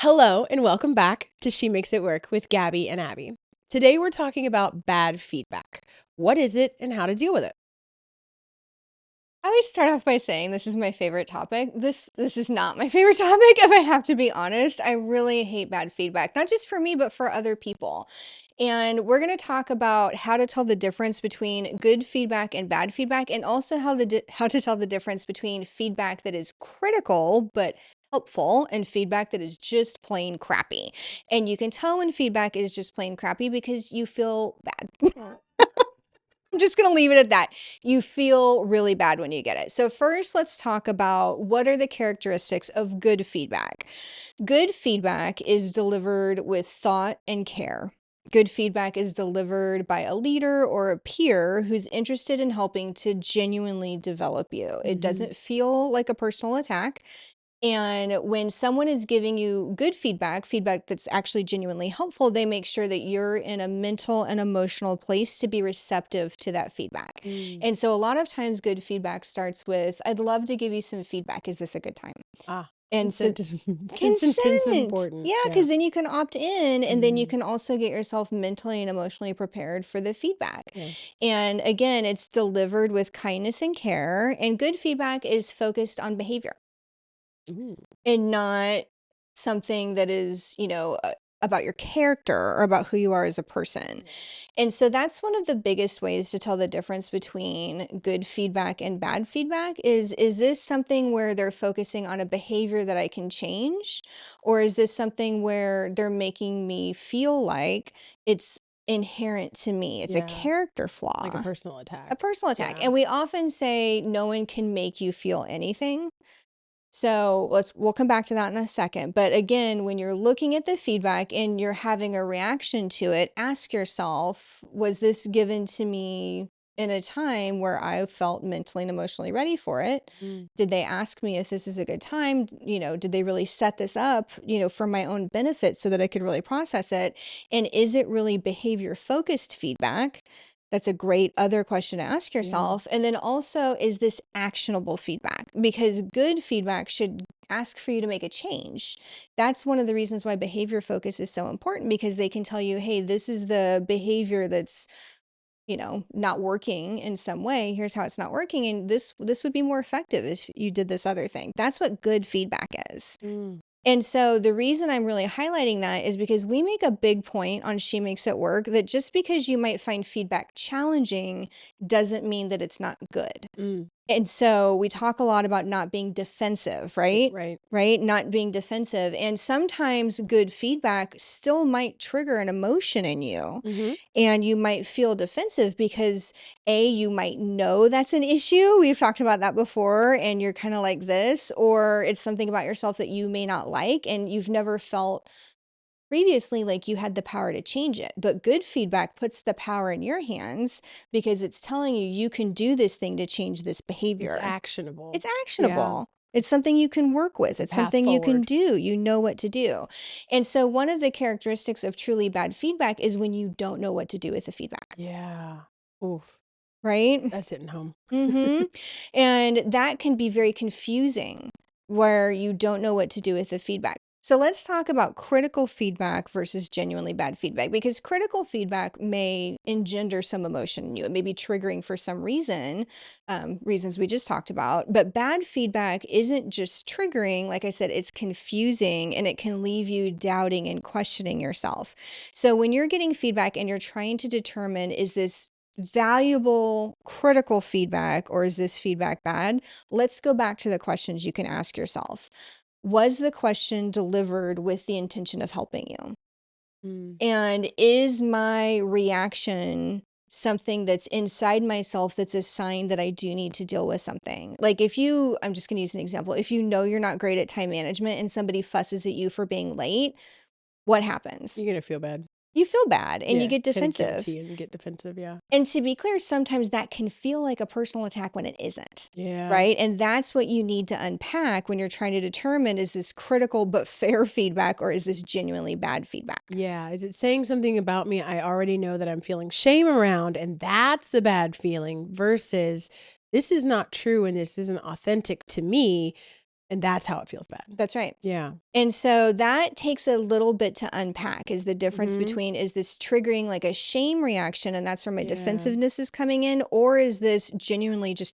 Hello and welcome back to She Makes It Work with Gabby and Abi. Today we're talking about bad feedback. What is it and how to deal with it? I always start off by saying this is my favorite topic. This is not my favorite topic, if I have to be honest. I really hate bad feedback, not just for me, but for other people. And we're going to talk about how to tell the difference between good feedback and bad feedback, and also how to tell the difference between feedback that is critical but helpful and feedback that is just plain crappy. And you can tell when feedback is just plain crappy because you feel bad. I'm just going to leave it at that. You feel really bad when you get it. So first, let's talk about what are the characteristics of good feedback. Good feedback is delivered with thought and care. Good feedback is delivered by a leader or a peer who's interested in helping to genuinely develop you. It Mhm. doesn't feel like a personal attack. And when someone is giving you good feedback, feedback that's actually genuinely helpful, they make sure that you're in a mental and emotional place to be receptive to that feedback. Mm. And so a lot of times good feedback starts with, I'd love to give you some feedback. Is this a good time? Ah, And so consent is consent is consent. important. Yeah, Yeah. because then you can opt in and then you Mm. can also get yourself mentally and emotionally prepared for the feedback. Yeah. And again, it's delivered with kindness and care. And good feedback is focused on behavior Mm. and not something that is, about your character or about who you are as a person. Yeah. And so that's one of the biggest ways to tell the difference between good feedback and bad feedback is this something where they're focusing on a behavior that I can change, or is this something where they're making me feel like it's inherent to me? It's a Yeah. character Like a flaw, personal a attack. personal attack. Yeah. And we often say no one can make you feel anything. So we'll come back to that in a second. But again, when you're looking at the feedback and you're having a reaction to it, ask yourself, was this given to me in a time where I felt mentally and emotionally ready for it? Mm. Did they ask me if this is a good time? Did they really set this up, for my own benefit so that I could really process it? And is it really behavior focused feedback? That's a great other question to ask Yeah. yourself. And then also, is this actionable feedback? Because good feedback should ask for you to make a change. That's one of the reasons why behavior focus is so important, because they can tell you, hey, this is the behavior that's not working in some way. Here's how it's not working, and this would be more effective if you did this other thing. That's what good feedback is. Mm. And so the reason I'm really highlighting that is because we make a big point on She Makes It Work that just because you might find feedback challenging doesn't mean that it's not good. Mm. And so we talk a lot about not being defensive, right? Right. Right? Not being defensive. And sometimes good feedback still might trigger an emotion in you. Mm-hmm. And you might feel defensive because you might know that's an issue. We've talked about that before, and you're kind of like this, or it's something about yourself that you may not like, and you've never felt previously like you had the power to change it. But good feedback puts the power in your hands because it's telling you you can do this thing to change this It's behavior. actionable. It's Yeah. actionable. It's something you can work with. It's a It's path something you can forward. do. You know what to do. And so, one of the characteristics of truly bad feedback is when you don't know what to do with the feedback, Yeah. Oof. right? That's hitting home. Mm-hmm. And that can be very confusing where you don't know what to do with the feedback. So let's talk about critical feedback versus genuinely bad feedback, because critical feedback may engender some emotion in you. It may be triggering for some reason, reasons we just talked about. But bad feedback isn't just triggering. Like I said, it's confusing and it can leave you doubting and questioning yourself. So when you're getting feedback and you're trying to determine, is this valuable, critical feedback, or is this feedback bad? Let's go back to the questions you can ask yourself. Was the question delivered with the intention of helping you? Mm. And is my reaction something that's inside myself that's a sign that I do need to deal with something? Like I'm just going to use an example. If you know you're not great at time management and somebody fusses at you for being late, what happens? You're gonna feel bad. You feel bad and you Yeah. get Kind of defensive. guilty and get defensive. Yeah. And to be clear, sometimes that can feel like a personal attack when it isn't, Yeah. right? And that's what you need to unpack when you're trying to determine, is this critical but fair feedback, or is this genuinely bad feedback? Yeah. Is it saying something about me I already know that I'm feeling shame around, and that's the bad feeling, versus this is not true and this isn't authentic to me, And that's how it feels bad. That's right. Yeah. And so that takes a little bit to unpack, is the difference Mhm. between, is this triggering like a shame reaction and that's where my Yeah. defensiveness is coming in, or is this genuinely just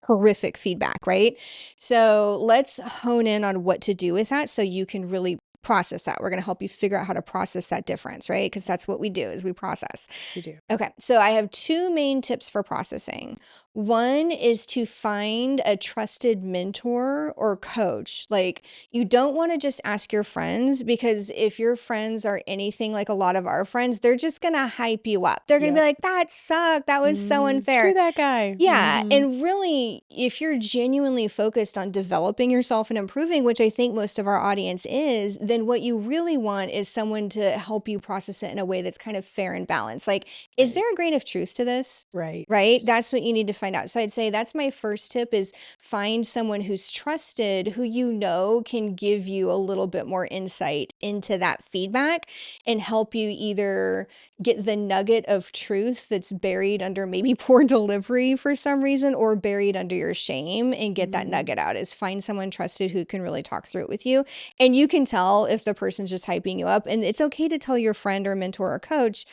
horrific feedback, right? So let's hone in on what to do with that so you can really process that. We're going to help you figure out how to process that difference, right? Because that's what we do, is we process. Yes, we do. Okay, so I have two main tips for processing. One is to find a trusted mentor or coach. Like, you don't want to just ask your friends, because if your friends are anything like a lot of our friends, they're just going to hype you up. They're going to be Yep. like, that sucked. That was so Screw unfair. that guy. Yeah. Mhm. And really, if you're genuinely focused on developing yourself and improving, which I think most of our audience is, then what you really want is someone to help you process it in a way that's kind of fair and balanced. Like, is Right. there a grain of truth to this? Right. Right? That's what you need to find out. So I'd say that's my first tip, is find someone who's trusted, who you know can give you a little bit more insight into that feedback and help you either get the nugget of truth that's buried under maybe poor delivery for some reason, or buried under your shame, and get that Mhm. nugget out. Is find someone trusted who can really talk through it with you. And you can tell if the person's just hyping you up. And it's okay to tell your friend or mentor or coach,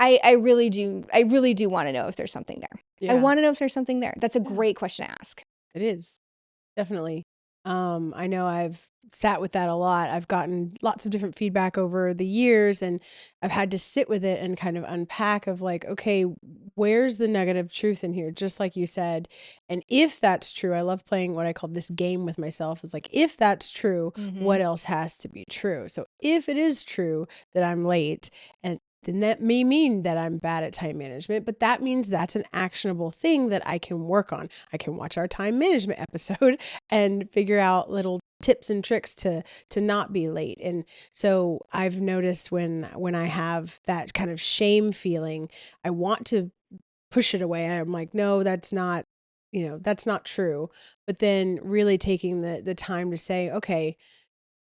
I really do want to know if there's something there. I Yeah. want to know if there's something there. That's a Yeah. great question to ask. It is. Definitely. I know I've sat with that a lot. I've gotten lots of different feedback over the years, and I've had to sit with it and kind of unpack of like, okay, where's the nugget of truth in here? Just like you said. And if that's true, I love playing what I call this game with myself. Is like, if that's true, what else has to be true? So if it is true that I'm late, and then that may mean that I'm bad at time management, but that means that's an actionable thing that I can work on. I can watch our time management episode and figure out little tips and tricks to not be late. And so I've noticed when I have that kind of shame feeling, I want to push it away. I'm like, no, that's not, that's not true. But then really taking the time to say, okay,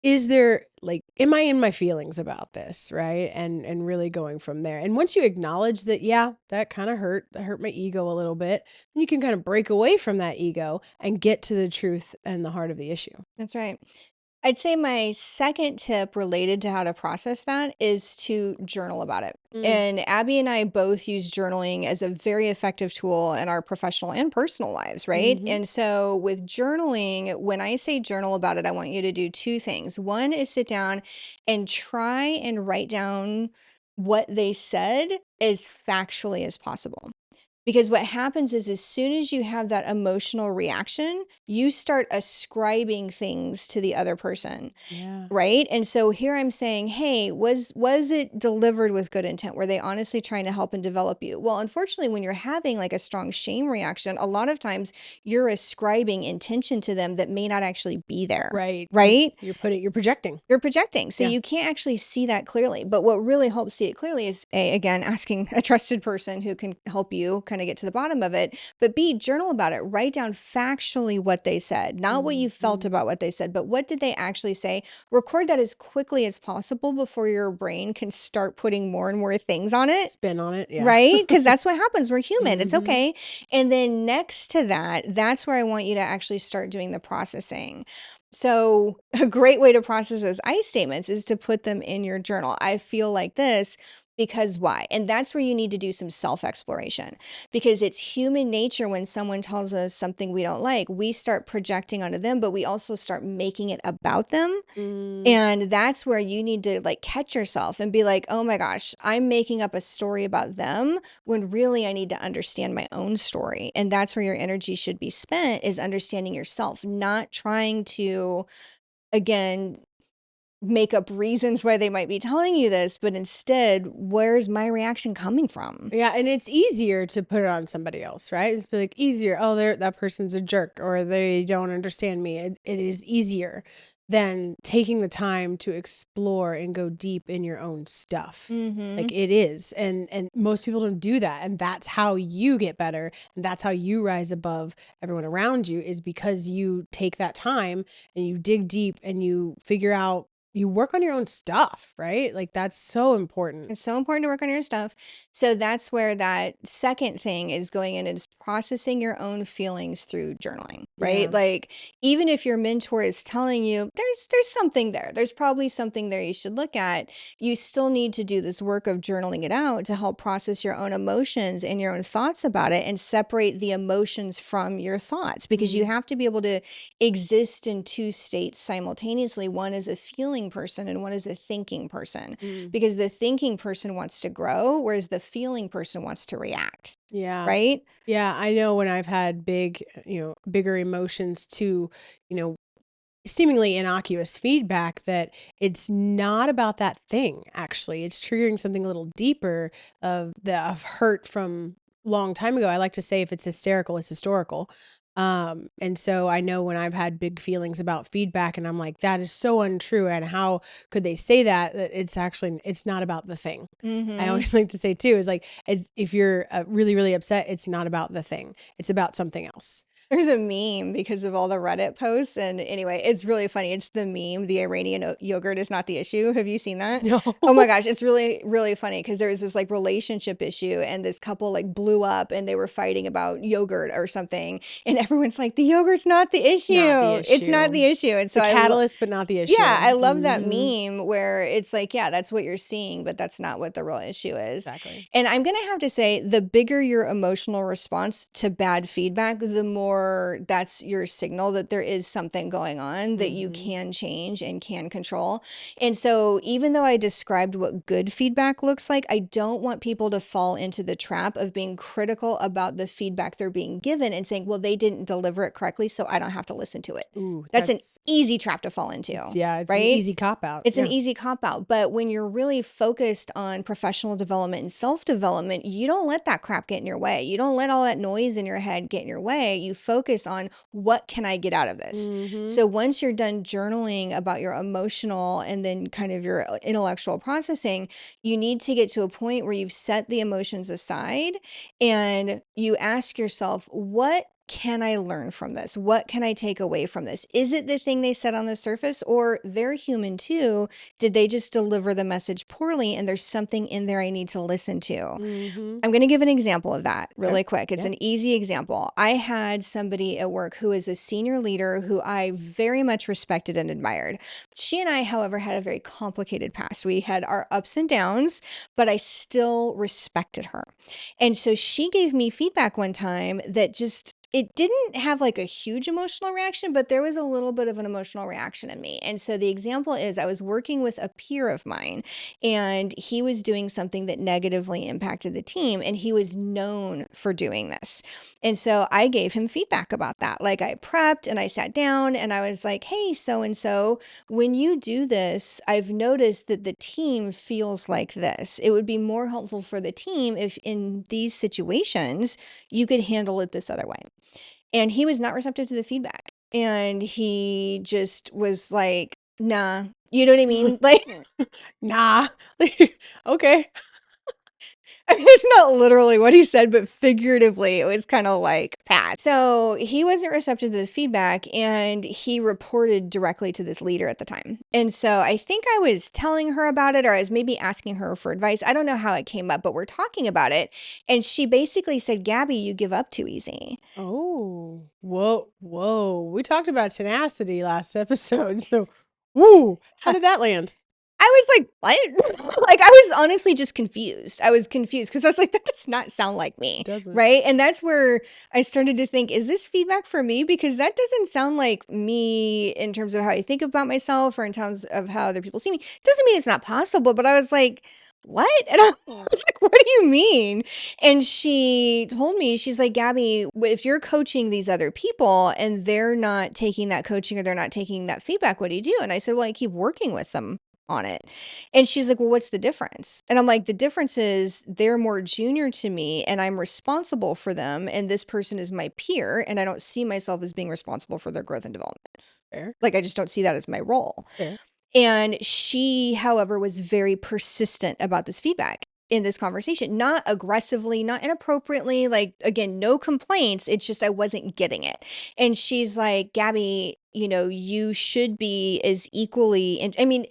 is there like, am I in my feelings about this, right? And really going from there. And once you acknowledge that, yeah, that kind of that hurt my ego a little bit, then you can kind of break away from that ego and get to the truth and the heart of the issue. That's right. I'd say my second tip related to how to process that is to journal about it. Mm. And Abby and I both use journaling as a very effective tool in our professional and personal lives, right? Hmm. And so with journaling, when I say journal about it, I want you to do two things. One is sit down and try and write down what they said as factually as possible. Because what happens is, as soon as you have that emotional reaction, you start ascribing things to the other person. Yeah. Right? And so here I'm saying, hey, was it delivered with good intent? Were they honestly trying to help and develop you? Well, unfortunately, when you're having like a strong shame reaction, a lot of times you're ascribing intention to them that may not actually be there. Right. Right? You're projecting. You're projecting. So Yeah. you can't actually see that clearly. But what really helps see it clearly is A, again, asking a trusted person who can help you kind of get to the bottom of it. But B, journal about it. Write down factually what they said, not what you felt Mhm. about what they said, but what did they actually say? Record that as quickly as possible before your brain can start putting more and more things on it. Spin on it. Yeah. Right? Because that's what happens. We're human. It's Mhm. okay. And then next to that, that's where I want you to actually start doing the processing. So, a great way to process those I statements is to put them in your journal. I feel like this because why? And that's where you need to do some self exploration, because it's human nature when someone tells us something we don't like, we start projecting onto them, but we also start making it about them. Mm. And that's where you need to like catch yourself and be like, oh my gosh, I'm making up a story about them when really I need to understand my own story. And that's where your energy should be spent, is understanding yourself, not trying to, again, make up reasons why they might be telling you this, but instead, where's my reaction coming from? Yeah, and it's easier to put it on somebody else, right? It's like easier. Oh, that person's a jerk, or they don't understand me. It is easier than taking the time to explore and go deep in your own stuff. Mm-hmm. Like it is, and most people don't do that, and that's how you get better, and that's how you rise above everyone around you, is because you take that time and you dig deep and you figure out you work on your own stuff, right? Like that's so important. It's so important to work on your stuff. So that's where that second thing is going in, is processing your own feelings through journaling, right? Yeah. Like even if your mentor is telling you there's something there, there's probably something there you should look at, you still need to do this work of journaling it out to help process your own emotions and your own thoughts about it and separate the emotions from your thoughts, because you Mm, have to be able to exist in two states simultaneously. One is a feeling person and one is a thinking person, mm. because the thinking person wants to grow, whereas the feeling person wants to react, Yeah. right? Yeah, I know when I've had bigger emotions to, you know, seemingly innocuous feedback, that it's not about that thing, actually. It's triggering something a little deeper of hurt from long time ago. I like to say if it's hysterical, it's historical. And so I know when I've had big feelings about feedback and I'm like, that is so untrue. And how could they say that? That it's not about the thing. I Mm-hmm. always like to say too, is like, if you're really, really upset, it's not about the thing. It's about something else. There's a meme because of all the Reddit posts. And anyway, it's really funny. It's the meme, the Iranian yogurt is not the issue. Have you seen that? No. Oh my gosh, it's really, really funny because there was this like relationship issue and this couple like blew up and they were fighting about yogurt or something. And everyone's like, the yogurt's not the Not the issue. It's not issue. the issue. And It's a so catalyst, but not the yeah, issue. I love that Mhm. meme where it's like, yeah, that's what you're seeing, but that's not what the real issue is. Exactly. And I'm going to have to say, the bigger your emotional response to bad feedback, the more that's your signal that there is something going on that you Mhm. can change and can control. And so, even though I described what good feedback looks like, I don't want people to fall into the trap of being critical about the feedback they're being given and saying, well, they didn't deliver it correctly, so I don't have to listen to it. Ooh, That's an easy trap to fall into, it's an right? easy cop out. It's an Yeah. easy cop out. But when you're really focused on professional development and self development, you don't let that crap get in your way. You don't let all that noise in your head get in your way. You focus on, what can I get out of this? Mhm. So once you're done journaling about your emotional and then kind of your intellectual processing, you need to get to a point where you've set the emotions aside and you ask yourself, what can I learn from this? What can I take away from this? Is it the thing they said on the surface, or they're human too? Did they just deliver the message poorly and there's something in there I need to listen to? Mhm. I'm going to give an example of that Okay. really quick. It's Yeah. an easy example. I had somebody at work who is a senior leader who I very much respected and admired. She and I, however, had a very complicated past. We had our ups and downs, but I still respected her. And so she gave me feedback one time that just, it didn't have like a huge emotional reaction, but there was a little bit of an emotional reaction in me. And so the example is, I was working with a peer of mine and he was doing something that negatively impacted the team, and he was known for doing this. And so I gave him feedback about that. Like I prepped and I sat down and I was like, hey, so and so, when you do this, I've noticed that the team feels like this. It would be more helpful for the team if in these situations you could handle it this other way. And he was not receptive to the feedback. And he just was like, nah, you know what I mean? Like, Nah. Okay. I mean, it's not literally what he said, but figuratively, it was kind of like pass. So he wasn't receptive to the feedback and he reported directly to this leader at the time. And so I think I was telling her about it, or I was maybe asking her for advice. I don't know how it came up, but we're talking about it. And she basically said, Gabby, you give up too easy. Oh. Whoa. Whoa. We talked about tenacity last episode. So, woo. How did that land? I was like, what? Like, I was honestly just confused. I was confused because I was like, that does not sound like me. Doesn't. Right. And that's where I started to think, is this feedback for me? Because that doesn't sound like me in terms of how I think about myself or in terms of how other people see me. Doesn't mean it's not possible, but I was like, what? And I was like, what do you mean? And she told me, she's like, Gabby, if you're coaching these other people and they're not taking that coaching or they're not taking that feedback, what do you do? And I said, well, I keep working with them on it. And she's like, well, what's the difference? And I'm like, the difference is they're more junior to me and I'm responsible for them. And this person is my peer. And I don't see myself as being responsible for their growth and development. Fair. Like, I just don't see that as my role. Fair. And she, however, was very persistent about this feedback in this conversation, not aggressively, not inappropriately, like, again, no complaints. It's just I wasn't getting it. And she's like, Gabby, you should be as equally, and I mean,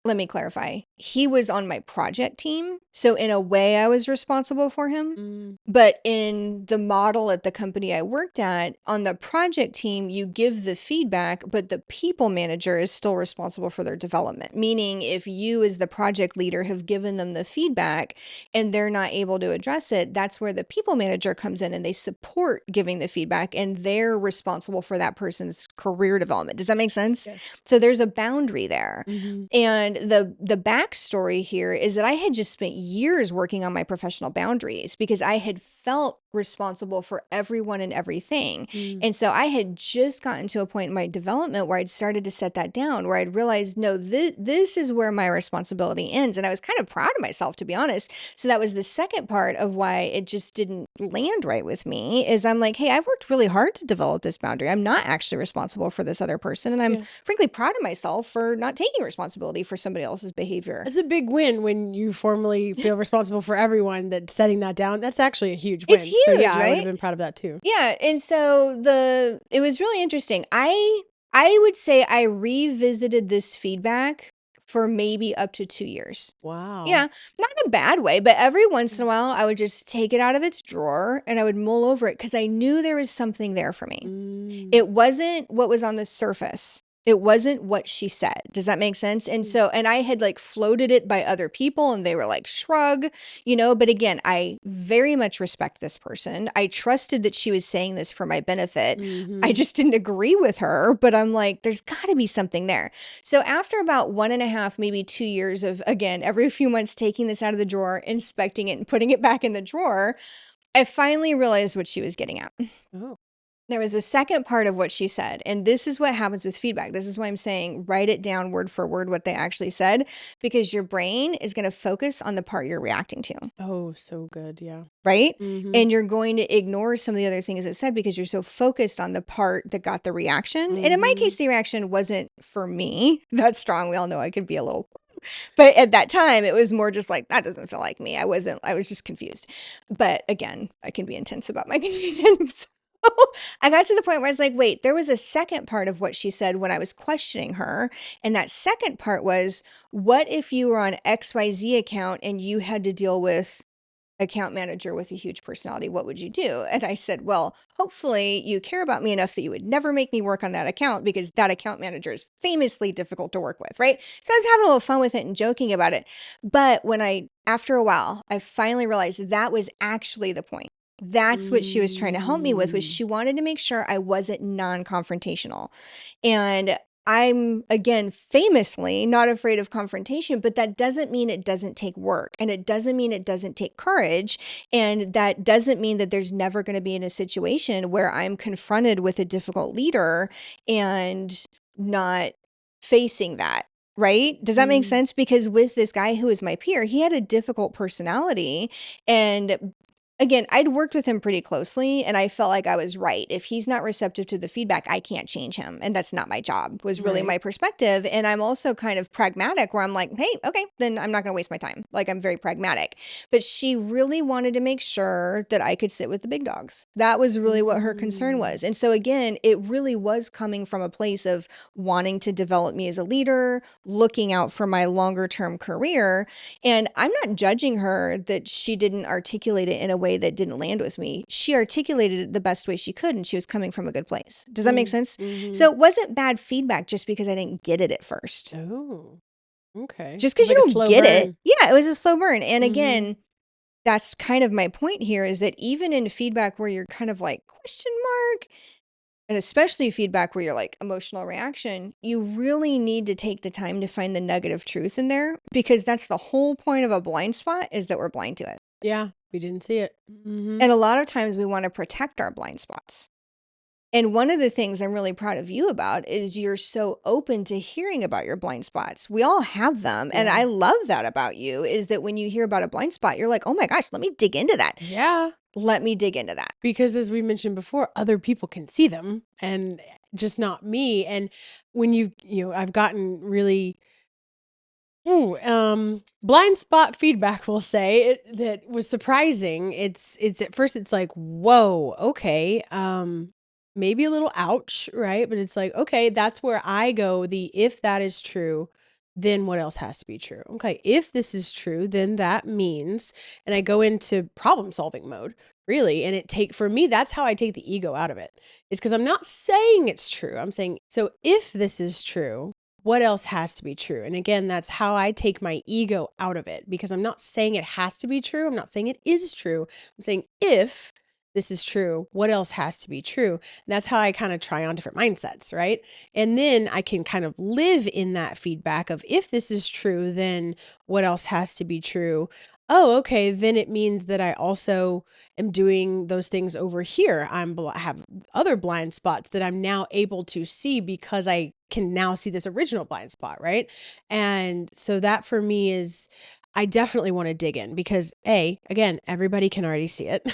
let me clarify. He was on my project team. So in a way I was responsible for him. Mm. But in the model at the company I worked at, on the project team, you give the feedback, but the people manager is still responsible for their development. Meaning if you as the project leader have given them the feedback and they're not able to address it, that's where the people manager comes in and they support giving the feedback and they're responsible for that person's career development. Does that make sense? Yes. So there's a boundary there. Mm-hmm. And the backstory here is that I had just spent years working on my professional boundaries because I had felt responsible for everyone and everything. Mm. And so I had just gotten to a point in my development where I'd started to set that down, where I'd realized, no, this is where my responsibility ends. And I was kind of proud of myself, to be honest. So that was the second part of why it just didn't land right with me, is I'm like, hey, I've worked really hard to develop this boundary. I'm not actually responsible for this other person. And I'm Yeah. frankly proud of myself for not taking responsibility for somebody else's behavior. It's a big win when you formally feel responsible for everyone. That setting that down, that's actually a huge win. It's So huge, yeah, I would have right? been proud of that too. Yeah, and so it was really interesting. I would say I revisited this feedback for maybe up to 2 years. Wow. Yeah, not in a bad way, but every once in a while I would just take it out of its drawer and I would mull over it because I knew there was something there for me. Mm. It wasn't what was on the surface. It wasn't what she said. Does that make sense? And so, and I had like floated it by other people and they were like, shrug, but again, I very much respect this person. I trusted that she was saying this for my benefit. I Mm-hmm. just didn't agree with her, but I'm like, there's got to be something there. So after about 1.5, maybe 2 years of, again, every few months taking this out of the drawer, inspecting it and putting it back in the drawer, I finally realized what she was getting at. Oh. There was a second part of what she said, and this is what happens with feedback. This is why I'm saying write it down word for word what they actually said, because your brain is going to focus on the part you're reacting to, Oh, so good. Yeah. right? Mm-hmm. And you're going to ignore some of the other things it said because you're so focused on the part that got the reaction. And in my case, the reaction wasn't for me that strong. We all know I could be a little, but at that time, it was more just like, that doesn't feel like me. I was just confused. But again, I can be intense about my confusion. So I got to the point where I was like, wait, there was a second part of what she said when I was questioning her. And that second part was, what if you were on XYZ account and you had to deal with account manager with a huge personality? What would you do? And I said, well, hopefully you care about me enough that you would never make me work on that account, because that account manager is famously difficult to work with, right? So I was having a little fun with it and joking about it. But after a while, I finally realized that was actually the point. That's what she was trying to help me with, was she wanted to make sure I wasn't non-confrontational. And I'm, again, famously not afraid of confrontation, but that doesn't mean it doesn't take work, and it doesn't mean it doesn't take courage. And that doesn't mean that there's never going to be in a situation where I'm confronted with a difficult leader and not facing that. Right? Does that make sense? Because with this guy who is my peer, he had a difficult personality. And again, I'd worked with him pretty closely and I felt like I was right. If he's not receptive to the feedback, I can't change him. And that's not my job, was really Right. my perspective. And I'm also kind of pragmatic, where I'm like, hey, okay, then I'm not going to waste my time. Like, I'm very pragmatic. But she really wanted to make sure that I could sit with the big dogs. That was really what her concern was. And so again, it really was coming from a place of wanting to develop me as a leader, looking out for my longer term career. And I'm not judging her that she didn't articulate it in a way that didn't land with me. She articulated it the best way she could, and she was coming from a good place. Does that make sense? Mm-hmm. So it wasn't bad feedback just because I didn't get it at first. Oh, okay. Just It's because you like a don't slow get it. burn. Yeah, it was a slow burn. And Mm-hmm. again, that's kind of my point here, is that even in feedback where you're kind of like question mark, and especially feedback where you're like emotional reaction, you really need to take the time to find the nugget of truth in there, because that's the whole point of a blind spot, is that we're blind to it. Yeah, we didn't see it. Mm-hmm. And a lot of times we want to protect our blind spots. And one of the things I'm really proud of you about is you're so open to hearing about your blind spots. We all have them. And Yeah. I love that about you, is that when you hear about a blind spot, you're like, oh my gosh, let me dig into that. Yeah. Let me dig into that. Because as we mentioned before, other people can see them and just not me. And when I've gotten really blind spot feedback, we'll say, that was surprising. It's at first it's like, whoa, okay. Maybe a little ouch, right? But it's like, okay, that's where I go. If that is true, then what else has to be true? Okay, if this is true, then that means, and I go into problem solving mode, really. And for me, that's how I take the ego out of it, is because I'm not saying it's true. I'm saying, so if this is true, what else has to be true? And again, that's how I take my ego out of it, because I'm not saying it has to be true. I'm not saying it is true. I'm saying, if this is true, what else has to be true? And that's how I kind of try on different mindsets, right? And then I can kind of live in that feedback of, if this is true, then what else has to be true? Oh, okay. Then it means that I also am doing those things over here. Have other blind spots that I'm now able to see, because I can now see this original blind spot, right? And so that for me is, I definitely want to dig in, because again, everybody can already see it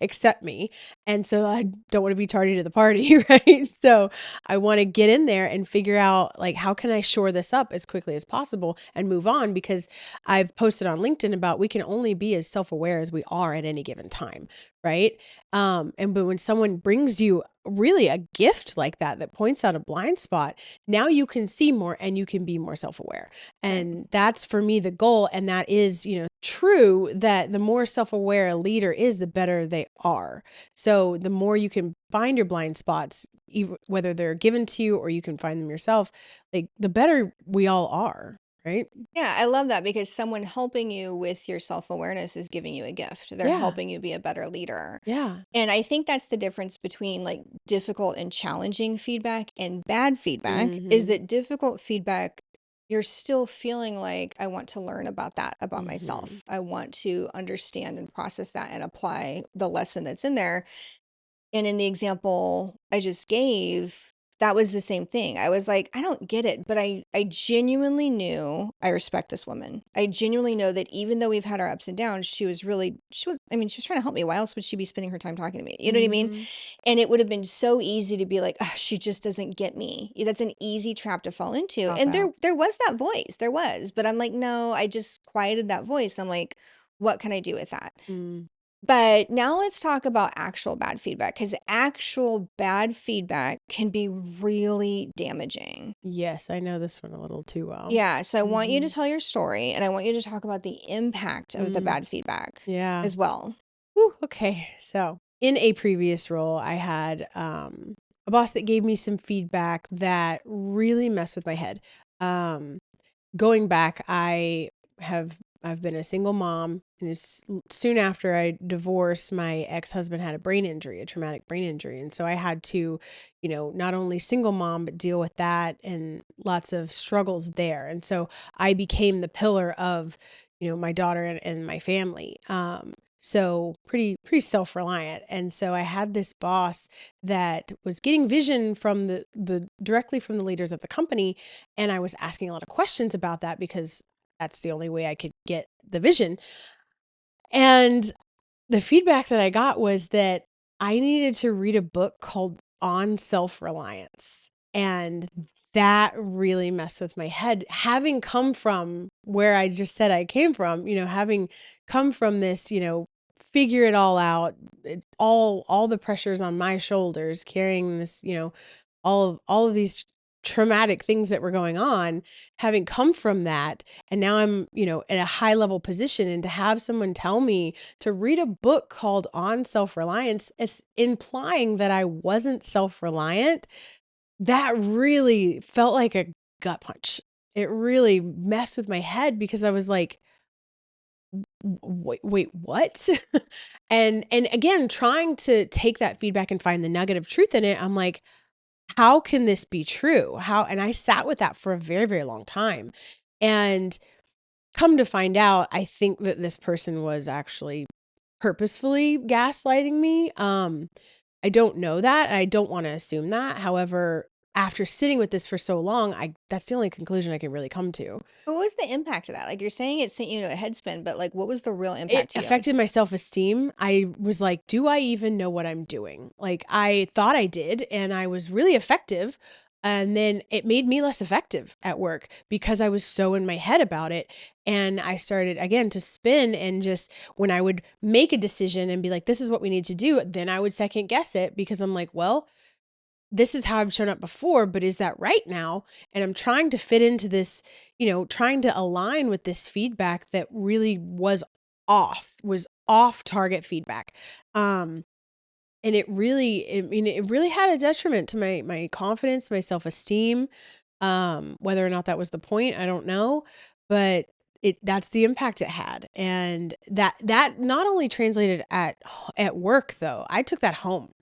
except me. And so I don't want to be tardy to the party, right? So I want to get in there and figure out, like, how can I shore this up as quickly as possible and move on? Because I've posted on LinkedIn about, we can only be as self-aware as we are at any given time, right? But when someone brings you really a gift like that points out a blind spot, now you can see more and you can be more self-aware. Right. And that's for me the goal. And that is, true, that the more self-aware a leader is, the better they are. So the more you can find your blind spots, whether they're given to you or you can find them yourself, like, the better we all are, right? Yeah, I love that because someone helping you with your self-awareness is giving you a gift. They're Yeah. helping you be a better leader. Yeah. And I think that's the difference between like difficult and challenging feedback and bad feedback is Mhm. that difficult feedback, you're still feeling like, I want to learn about that about Mhm. myself. I want to understand and process that and apply the lesson that's in there. And in the example I just gave, that was the same thing. I was like, I don't get it, but I genuinely knew I respect this woman. I genuinely know that even though we've had our ups and downs, I mean, she was trying to help me. Why else would she be spending her time talking to me? You know what I mean? Mhm. And it would have been so easy to be like, "Ugh, she just doesn't get me." That's an easy trap to fall into. Cop And out. there was that voice. There was, but I'm like, no, I just quieted that voice. I'm like, what can I do with that? Mm. But now let's talk about actual bad feedback because actual bad feedback can be really damaging. Yes, I know this one a little too well. Yeah, so I want you to Mhm. tell your story and I want you to talk about the impact of the Mm. bad feedback Yeah. as well. Whew, okay. So in a previous role, I had a boss that gave me some feedback that really messed with my head. Um, Going back, I've been a single mom, and soon after I divorced, my ex-husband had a brain injury, a traumatic brain injury, and so I had to, not only single mom but deal with that and lots of struggles there. And so I became the pillar of, my daughter and my family. So pretty self-reliant. And so I had this boss that was getting vision from the directly from the leaders of the company, and I was asking a lot of questions about that because that's the only way I could get the vision. And the feedback that I got was that I needed to read a book called On Self-Reliance. And that really messed with my head. Having come from where I just said I came from, having come from this, figure it all out, all the pressures on my shoulders, carrying this, all of these traumatic things that were going on, having come from that, and now I'm, at a high level position, and to have someone tell me to read a book called On Self-Reliance, it's implying that I wasn't self-reliant. That really felt like a gut punch. It really messed with my head because I was like, wait, what?" And again, trying to take that feedback and find the nugget of truth in it, I'm like, how can this be true? And I sat with that for a very, very long time. And come to find out, I think that this person was actually purposefully gaslighting me. I don't know that. I don't want to assume that. However, after sitting with this for so long, that's the only conclusion I can really come to. What was the impact of that? Like you're saying it sent you to a headspin, but like what was the real It impact to you? affected my self-esteem. I was like, do I even know what I'm doing? Like, I thought I did, and I was really effective. And then it made me less effective at work because I was so in my head about it. And I started again to spin, and just when I would make a decision and be like, this is what we need to do, then I would second guess it because I'm like, well, this is how I've shown up before, but is that right now? And I'm trying to fit into this, trying to align with this feedback that really was off target feedback. And it really, it really had a detriment to my confidence, my self-esteem. Whether or not that was the point, I don't know, but that's the impact it had. And that not only translated at work though. I took that home.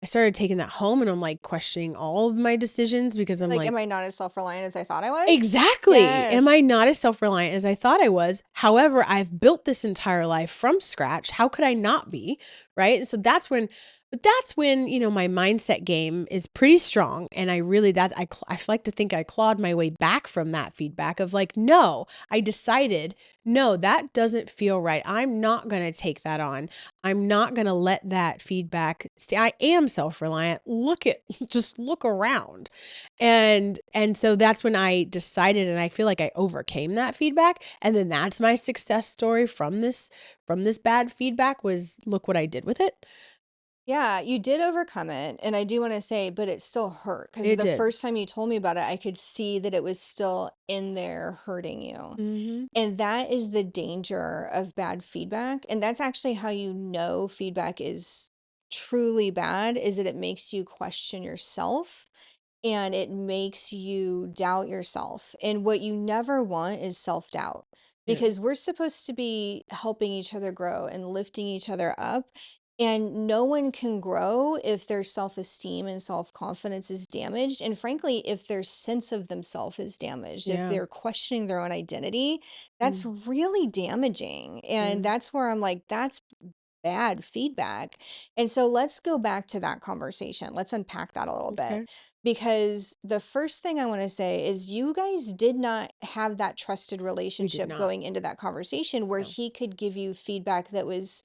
I started taking that home, and I'm like questioning all of my decisions because I'm Like, like, am I not as self-reliant as I thought I was? exactly. Am Yes. I not as self-reliant as I thought I was? However, I've built this entire life from scratch. How could I not be? Right. And so that's when, my mindset game is pretty strong. And I really, I like to think I clawed my way back from that feedback of like, no, I decided, no, that doesn't feel right. I'm not going to take that on. I'm not going to let that feedback stay. I am self-reliant. Just look around. And so that's when I decided, and I feel like I overcame that feedback. And then that's my success story from this bad feedback was, look what I did with it. Yeah, you did overcome it, and I do wanna say, but it still hurt because It the did. first time you told me about it, I could see that it was still in there hurting you. Mm-hmm. And that is the danger of bad feedback, and that's actually how you know feedback is truly bad, is that it makes you question yourself, and it makes you doubt yourself. And what you never want is self-doubt, Yeah. because we're supposed to be helping each other grow and lifting each other up. And no one can grow if their self-esteem and self-confidence is damaged. And frankly, if their sense of themselves is damaged, if Yeah. they're questioning their own identity, that's Mm, really damaging. And yeah. that's where I'm like, that's bad feedback. And so let's go back to that conversation. Let's unpack that a little bit. Okay. Because the first thing I want to say is you guys did not have that trusted We did relationship not. going into that conversation where No. he could give you feedback that was,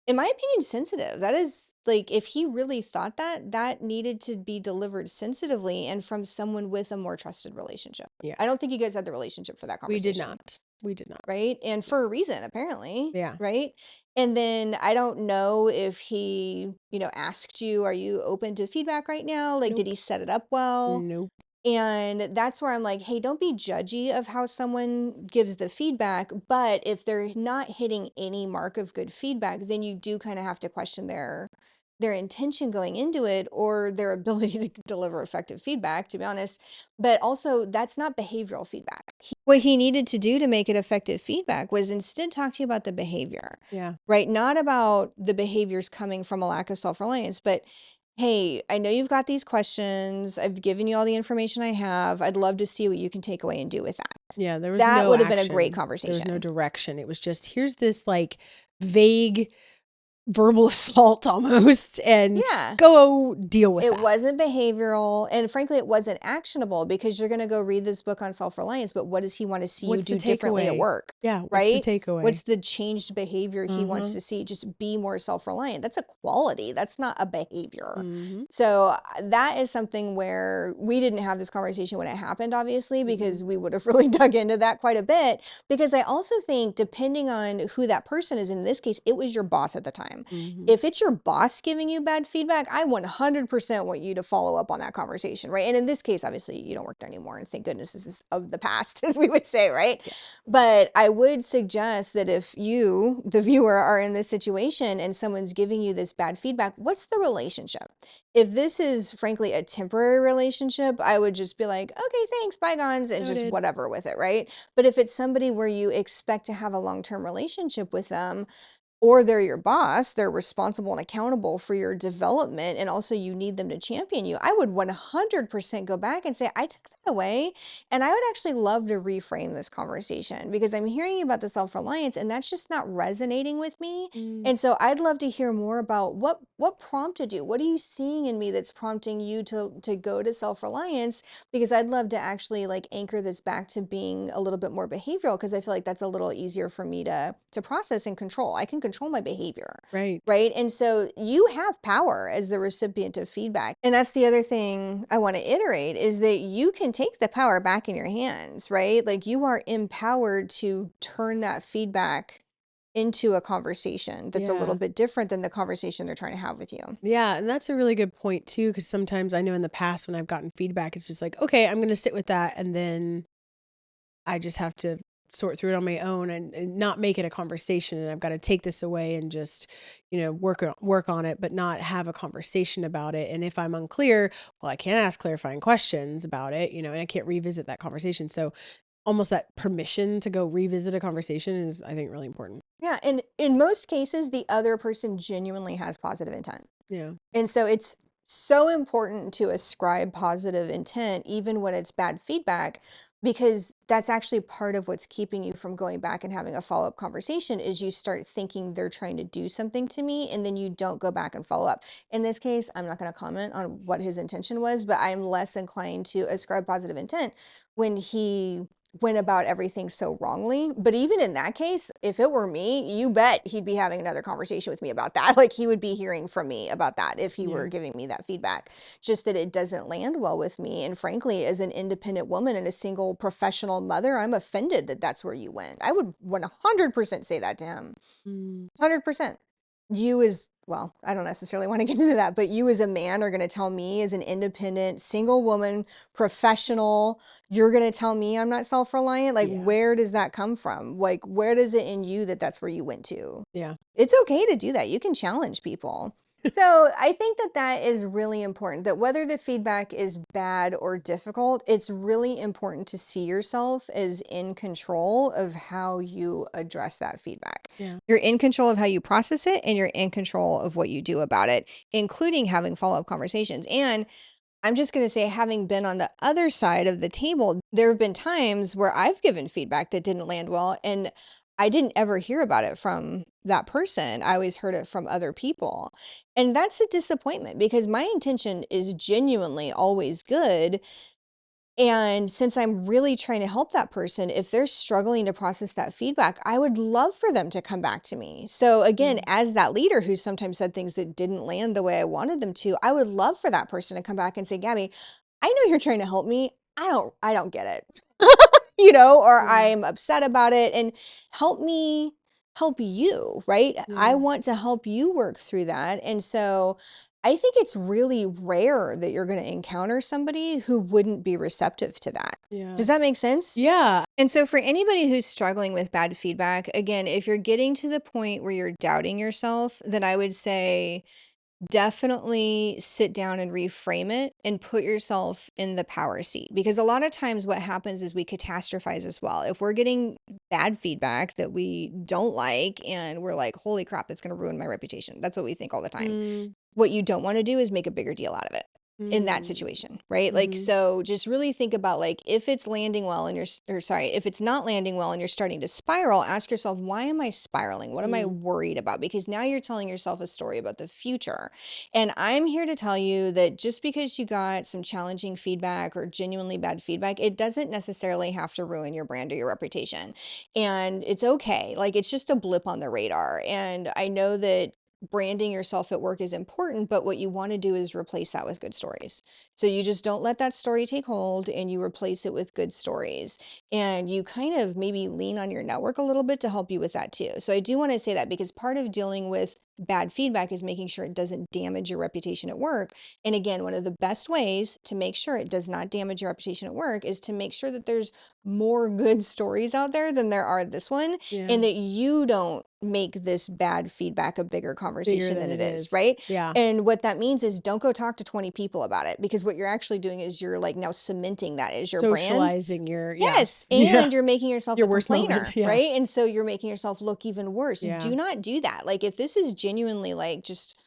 in my opinion, sensitive. That is like, if he really thought that, that needed to be delivered sensitively and from someone with a more trusted relationship. Yeah. I don't think you guys had the relationship for that We did conversation, not. We did not. right? And for a reason, apparently, Yeah. right? And then I don't know if he, asked you, are you open to feedback right now? Like, did Nope. he set it up well? Nope. And that's where I'm like, hey, don't be judgy of how someone gives the feedback. But if they're not hitting any mark of good feedback, then you do kind of have to question their intention going into it or their ability to deliver effective feedback, to be honest. But also, that's not behavioral feedback. What he needed to do to make it effective feedback was instead talk to you about the behavior, Yeah. right? Not about the behaviors coming from a lack of self-reliance, but hey, I know you've got these questions. I've given you all the information I have. I'd love to see what you can take away and do with that. Yeah. There was That no would have been a great action. There was no conversation. direction. It was just, here's this like vague verbal assault almost, and Yeah. go deal with It that. wasn't behavioral, and frankly, it wasn't actionable because you're gonna go read this book on self-reliance, but what does he wanna see you What's the do differently at takeaway? work, Yeah. What's the right? takeaway? What's the changed behavior he wants Uh-huh. to see? Just be more self-reliant. That's a quality, that's not a behavior. Mm-hmm. So, that is something where we didn't have this conversation when it happened, obviously, Mm-hmm. because we would have really dug into that quite a bit, because I also think depending on who that person is, in this case, it was your boss at the time. Mm-hmm. If it's your boss giving you bad feedback, I 100% want you to follow up on that conversation, right? And in this case, obviously, you don't work there anymore. And thank goodness this is of the past, as we would say, right? Yes. But I would suggest that if you, the viewer, are in this situation and someone's giving you this bad feedback, what's the relationship? If this is, frankly, a temporary relationship, I would just be like, okay, thanks, bygones, and just Noted. whatever with it, right? But if it's somebody where you expect to have a long-term relationship with them, or they're your boss, they're responsible and accountable for your development, and also you need them to champion you, I would 100% go back and say, I took that away, and I would actually love to reframe this conversation because I'm hearing about the self-reliance and that's just not resonating with me. Mm, And so I'd love to hear more about what prompted you. What are you seeing in me that's prompting you to go to self-reliance? Because I'd love to actually like anchor this back to being a little bit more behavioral, because I feel like that's a little easier for me to process and control. I can control my behavior, right. right? And so you have power as the recipient of feedback. And that's the other thing I want to iterate, is that you can take the power back in your hands, right? Like you are empowered to turn that feedback into a conversation that's a little Yeah. bit different than the conversation they're trying to have with you. Yeah, and that's a really good point too, because sometimes I know in the past when I've gotten feedback, it's just like, okay, I'm going to sit with that, and then I just have to sort through it on my own and not make it a conversation. And I've got to take this away and just, work on it, but not have a conversation about it. And if I'm unclear, well, I can't ask clarifying questions about it, and I can't revisit that conversation. So almost that permission to go revisit a conversation is, I think, really important. Yeah, and in most cases, the other person genuinely has positive intent. Yeah. And so it's so important to ascribe positive intent, even when it's bad feedback, because that's actually part of what's keeping you from going back and having a follow-up conversation is you start thinking they're trying to do something to me, and then you don't go back and follow up. In this case, I'm not going to comment on what his intention was, but I'm less inclined to ascribe positive intent when he went about everything so wrongly. But even in that case, if it were me, you bet he'd be having another conversation with me about that. Like he would be hearing from me about that if he were giving me that feedback. Just that it doesn't land well with me. And frankly, as an independent woman and a single professional mother, I'm offended that that's where you went. I would 100% say that to him. 100%. You as well, I don't necessarily want to get into that, but you as a man are going to tell me as an independent single woman, professional, you're going to tell me I'm not self-reliant. Like, where does that come from? Like, where does it in you that that's where you went to? Yeah. It's okay to do that. You can challenge people. So I think that that is really important, that whether the feedback is bad or difficult, it's really important to see yourself as in control of how you address that feedback. Yeah. You're in control of how you process it, and you're in control of what you do about it, including having follow-up conversations. And I'm just going to say, having been on the other side of the table, there have been times where I've given feedback that didn't land well, and I didn't ever hear about it from that person. I always heard it from other people. And that's a disappointment because my intention is genuinely always good. And since I'm really trying to help that person, if they're struggling to process that feedback, I would love for them to come back to me. So again, as that leader who sometimes said things that didn't land the way I wanted them to, I would love for that person to come back and say, Gabby, I know you're trying to help me. I don't get it. Or I'm upset about it, and help me help you, right? I want to help you work through that. And so I think it's really rare that you're going to encounter somebody who wouldn't be receptive to that. Yeah. Does that make sense? Yeah. And so for anybody who's struggling with bad feedback, again, if you're getting to the point where you're doubting yourself, then I would say definitely sit down and reframe it and put yourself in the power seat. Because a lot of times what happens is we catastrophize as well. If we're getting bad feedback that we don't like and we're like, holy crap, that's going to ruin my reputation. That's what we think all the time. What you don't want to do is make a bigger deal out of it in that situation, right? Like, so just really think about like, if it's landing well and if it's not landing well and you're starting to spiral, ask yourself, why am I spiraling? What am I worried about? Because now you're telling yourself a story about the future. And I'm here to tell you that just because you got some challenging feedback or genuinely bad feedback, it doesn't necessarily have to ruin your brand or your reputation. And it's okay. Like, it's just a blip on the radar. And I know that branding yourself at work is important, but what you want to do is replace that with good stories. So you just don't let that story take hold, and you replace it with good stories. And you kind of maybe lean on your network a little bit to help you with that too. So I do want to say that because part of dealing with bad feedback is making sure it doesn't damage your reputation at work. And again, one of the best ways to make sure it does not damage your reputation at work is to make sure that there's more good stories out there than there are this one, and that you don't make this bad feedback a bigger conversation than it is, right? Yeah. And what that means is don't go talk to 20 people about it, because what you're actually doing is you're like now cementing that as your brand. Socializing your, Yes. And you're making yourself Your a worst moment, complainer, yeah. right? And so you're making yourself look even worse. Yeah. Do not do that. Like, if this is genuinely like just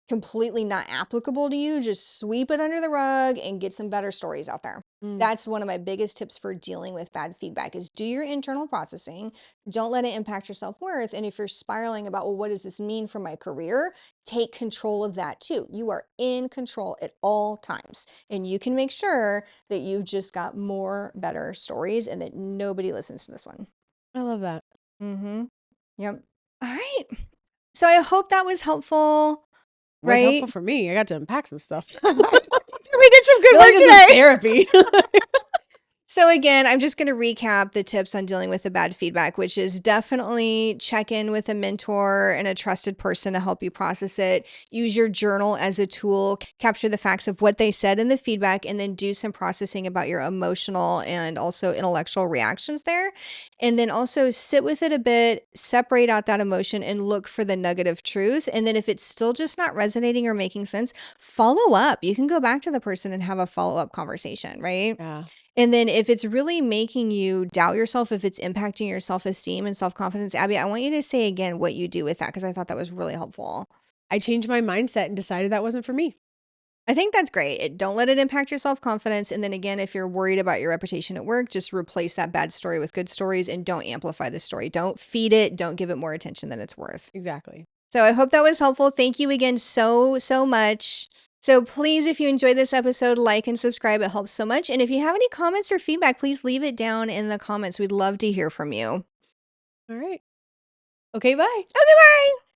completely not applicable to you, just sweep it under the rug and get some better stories out there. That's one of my biggest tips for dealing with bad feedback is do your internal processing. Don't let it impact your self-worth. And if you're spiraling about, well, what does this mean for my career? Take control of that too. You are in control at all times. And you can make sure that you've just got more better stories and that nobody listens to this one. I love that. Yep. All right. So I hope that was helpful. It was Right? helpful for me. I got to unpack some stuff. We did some good I feel work like this is today. therapy. So again, I'm just going to recap the tips on dealing with the bad feedback, which is definitely check in with a mentor and a trusted person to help you process it. Use your journal as a tool, capture the facts of what they said in the feedback, and then do some processing about your emotional and also intellectual reactions there. And then also sit with it a bit, separate out that emotion and look for the nugget of truth. And then if it's still just not resonating or making sense, follow up. You can go back to the person and have a follow-up conversation, right? Yeah. And then if it's really making you doubt yourself, if it's impacting your self-esteem and self-confidence, Abby, I want you to say again what you do with that because I thought that was really helpful. I changed my mindset and decided that wasn't for me. I think that's great. Don't let it impact your self-confidence. And then again, if you're worried about your reputation at work, just replace that bad story with good stories and don't amplify the story. Don't feed it. Don't give it more attention than it's worth. Exactly. So I hope that was helpful. Thank you again so much. So please, if you enjoyed this episode, like and subscribe. It helps so much. And if you have any comments or feedback, please leave it down in the comments. We'd love to hear from you. All right. Okay, bye. Okay, bye.